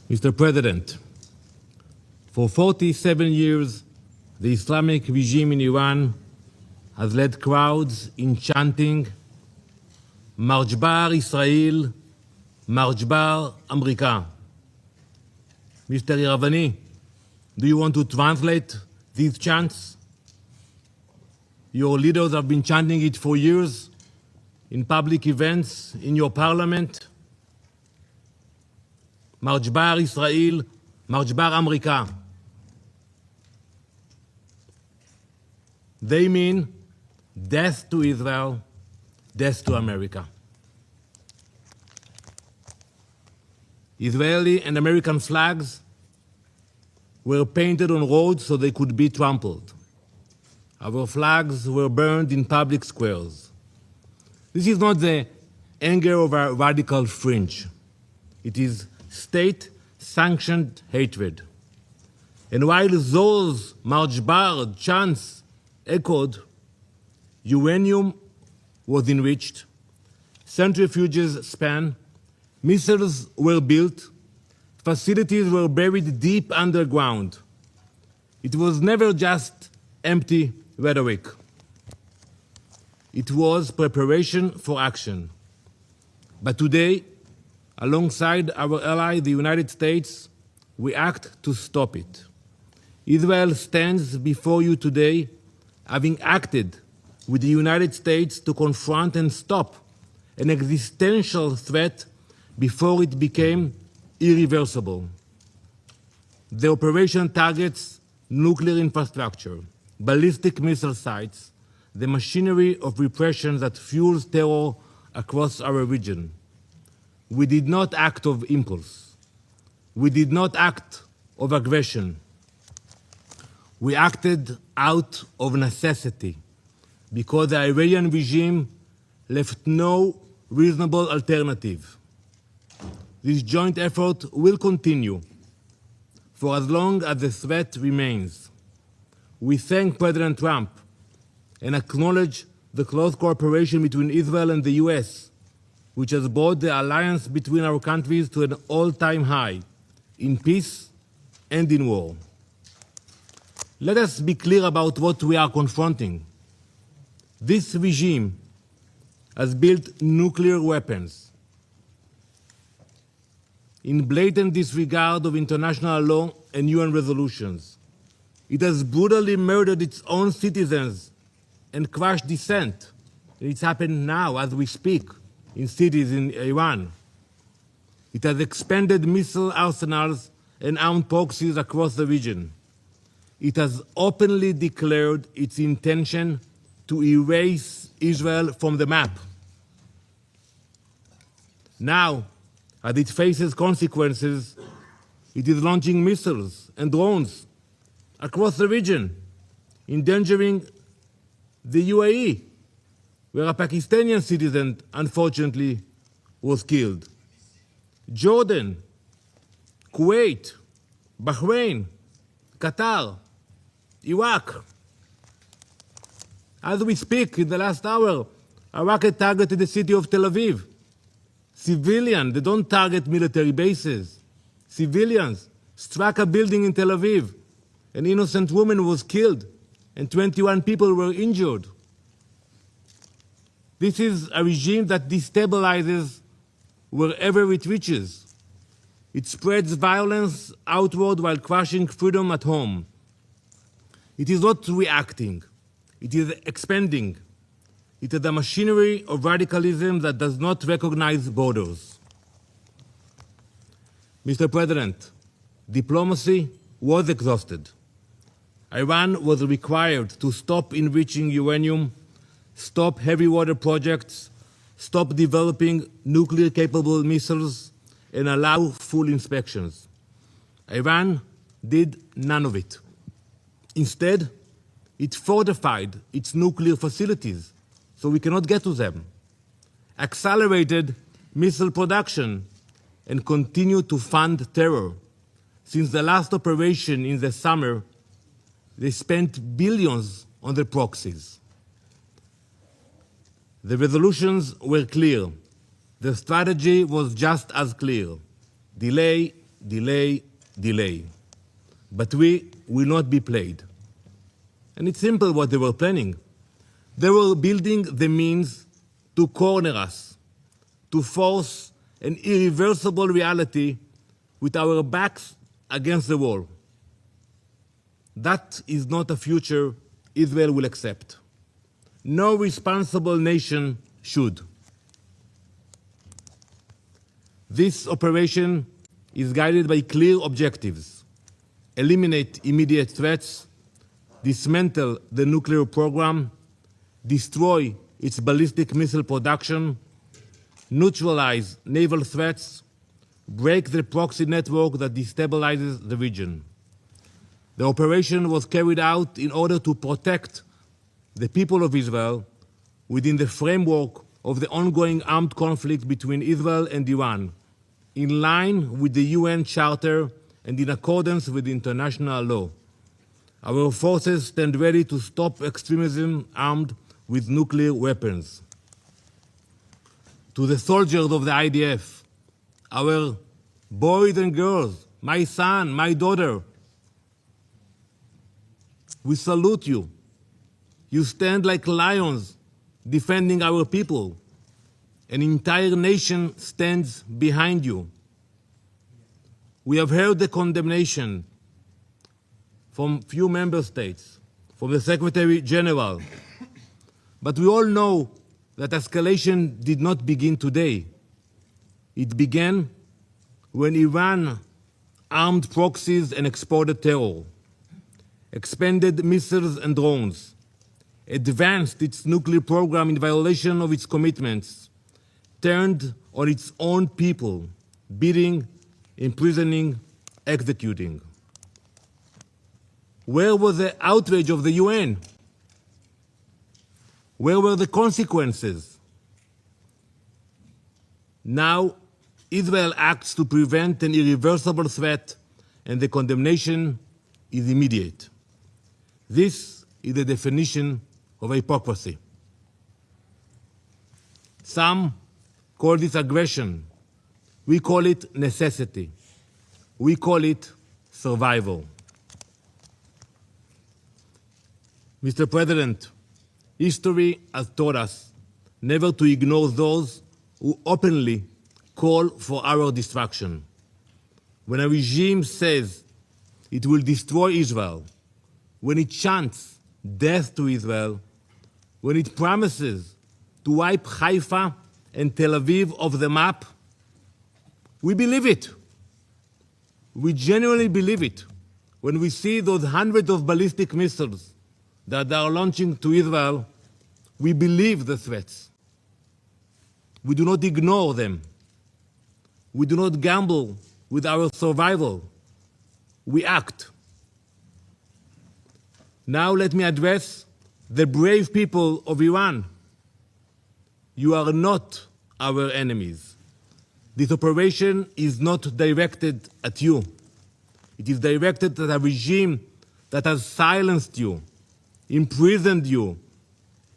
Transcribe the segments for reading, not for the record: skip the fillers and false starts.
Mr. President, for 47 years, the Islamic regime in Iran has led crowds in chanting, Marjbar Israel, Marjbar America. Mr. Iravani, do you want to translate these chants? Your leaders have been chanting it for years in public events, in your parliament. Marjbar Israel, Marjbar America. They mean death to Israel, death to America. Israeli and American flags were painted on roads so they could be trampled. Our flags were burned in public squares. This is not the anger of a radical fringe. It is state-sanctioned hatred. And while those Marjbar chants echoed, uranium was enriched, centrifuges span, missiles were built, facilities were buried deep underground. It was never just empty rhetoric. It was preparation for action. But today, alongside our ally, the United States, we act to stop it. Israel stands before you today, having acted with the United States to confront and stop an existential threat before it became irreversible. The operation targets nuclear infrastructure, ballistic missile sites, the machinery of repression that fuels terror across our region. We did not act of impulse. We did not act of aggression. We acted out of necessity because the Iranian regime left no reasonable alternative. This joint effort will continue for as long as the threat remains. We thank President Trump and acknowledge the close cooperation between Israel and the US, which has brought the alliance between our countries to an all-time high in peace and in war. Let us be clear about what we are confronting. This regime has built nuclear weapons in blatant disregard of international law and UN resolutions. It has brutally murdered its own citizens and crushed dissent. It's happened now as we speak in cities in Iran. It has expanded missile arsenals and armed proxies across the region. It has openly declared its intention to erase Israel from the map. Now, as it faces consequences, it is launching missiles and drones across the region, endangering the UAE, where a Pakistani citizen, unfortunately, was killed. Jordan, Kuwait, Bahrain, Qatar, Iraq. As we speak, in the last hour, a rocket targeted the city of Tel Aviv. Civilians, they don't target military bases. Civilians struck a building in Tel Aviv. An innocent woman was killed and 21 people were injured. This is a regime that destabilizes wherever it reaches. It spreads violence outward while crushing freedom at home. It is not reacting. It is expanding. It is a machinery of radicalism that does not recognize borders. Mr. President, diplomacy was exhausted. Iran was required to stop enriching uranium, stop heavy water projects, stop developing nuclear-capable missiles, and allow full inspections. Iran did none of it. Instead, it fortified its nuclear facilities so we cannot get to them, accelerated missile production, and continued to fund terror. Since the last operation in the summer, they spent billions on their proxies. The resolutions were clear. The strategy was just as clear. Delay, delay, delay. But we will not be played. And it's simple what they were planning. They were building the means to corner us, to force an irreversible reality with our backs against the wall. That is not a future Israel will accept. No responsible nation should. This operation is guided by clear objectives: eliminate immediate threats, dismantle the nuclear program, destroy its ballistic missile production, neutralize naval threats, break the proxy network that destabilizes the region. The operation was carried out in order to protect the people of Israel within the framework of the ongoing armed conflict between Israel and Iran, in line with the UN Charter and in accordance with international law. Our forces stand ready to stop extremism armed with nuclear weapons. To the soldiers of the IDF, our boys and girls, my son, my daughter, we salute you. You stand like lions defending our people. An entire nation stands behind you. We have heard the condemnation from few member states, from the Secretary General, but we all know that escalation did not begin today. It began when Iran armed proxies and exported terror, expanded missiles and drones, advanced its nuclear program in violation of its commitments, turned on its own people, beating, imprisoning, executing. Where was the outrage of the UN? Where were the consequences? Now, Israel acts to prevent an irreversible threat, and the condemnation is immediate. This is the definition of hypocrisy. Some call this aggression. We call it necessity. We call it survival. Mr. President, history has taught us never to ignore those who openly call for our destruction. When a regime says it will destroy Israel, when it chants death to Israel, when it promises to wipe Haifa and Tel Aviv off the map, we believe it. We genuinely believe it when we see those hundreds of ballistic missiles that they are launching to Israel. We believe the threats. We do not ignore them. We do not gamble with our survival. We act. Now let me address the brave people of Iran. You are not our enemies. This operation is not directed at you. It is directed at a regime that has silenced you, imprisoned you,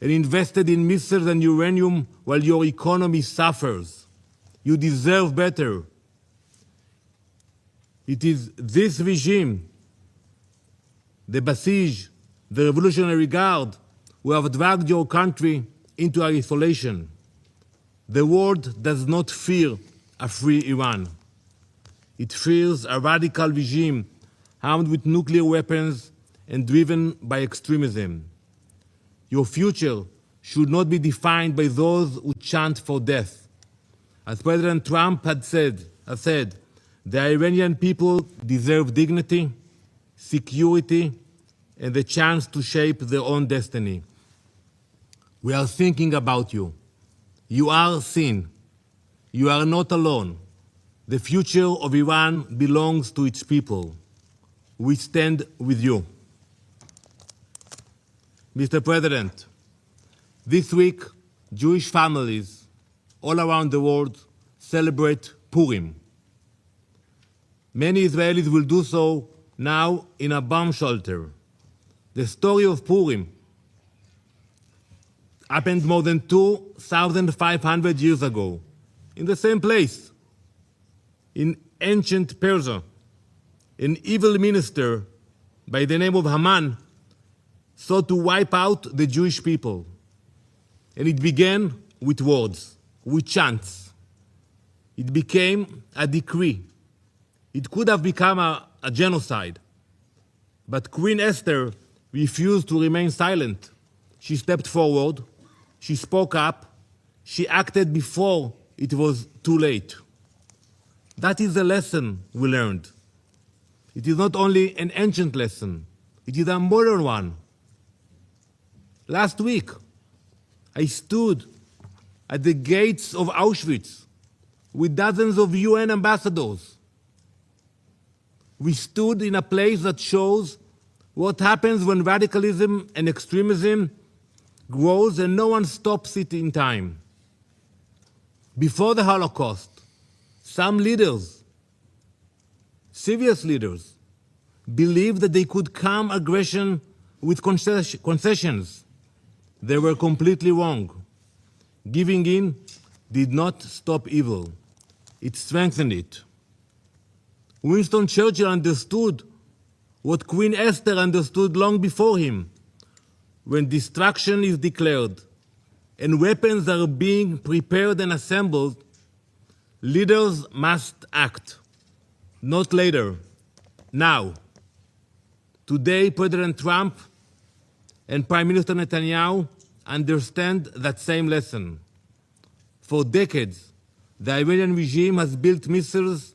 and invested in missiles and uranium while your economy suffers. You deserve better. It is this regime, the Basij, the Revolutionary Guard, who have dragged your country into isolation. The world does not fear a free Iran. It fears a radical regime armed with nuclear weapons and driven by extremism. Your future should not be defined by those who chant for death. As President Trump has said, the Iranian people deserve dignity, security, and the chance to shape their own destiny. We are thinking about you. You are seen. You are not alone. The future of Iran belongs to its people. We stand with you. Mr. President, this week, Jewish families all around the world celebrate Purim. Many Israelis will do so now in a bomb shelter. The story of Purim happened more than 2,500 years ago, in the same place, in ancient Persia, an evil minister by the name of Haman sought to wipe out the Jewish people. And it began with words, with chants. It became a decree. It could have become a genocide. But Queen Esther refused to remain silent. She stepped forward. She spoke up. She acted before it was too late. That is the lesson we learned. It is not only an ancient lesson, it is a modern one. Last week, I stood at the gates of Auschwitz with dozens of UN ambassadors. We stood in a place that shows what happens when radicalism and extremism grows and no one stops it in time. Before the Holocaust, some leaders, serious leaders, believed that they could calm aggression with concessions. They were completely wrong. Giving in did not stop evil. It strengthened it. Winston Churchill understood what Queen Esther understood long before him. When destruction is declared and weapons are being prepared and assembled, leaders must act, not later, now. Today, President Trump and Prime Minister Netanyahu understand that same lesson. For decades, the Iranian regime has built missiles,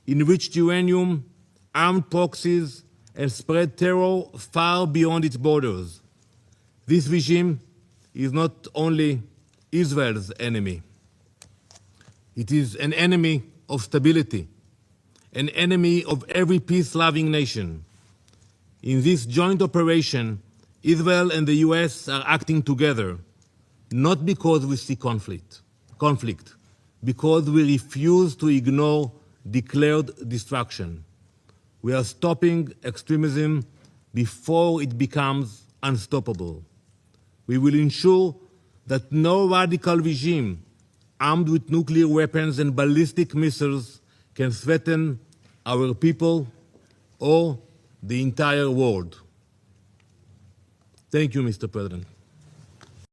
enriched uranium, armed proxies, and spread terror far beyond its borders. This regime is not only Israel's enemy. It is an enemy of stability, an enemy of every peace-loving nation. In this joint operation, Israel and the US are acting together, not because we see conflict, because we refuse to ignore declared destruction. We are stopping extremism before it becomes unstoppable. We will ensure that no radical regime armed with nuclear weapons and ballistic missiles can threaten our people or the entire world. Thank you, Mr. President.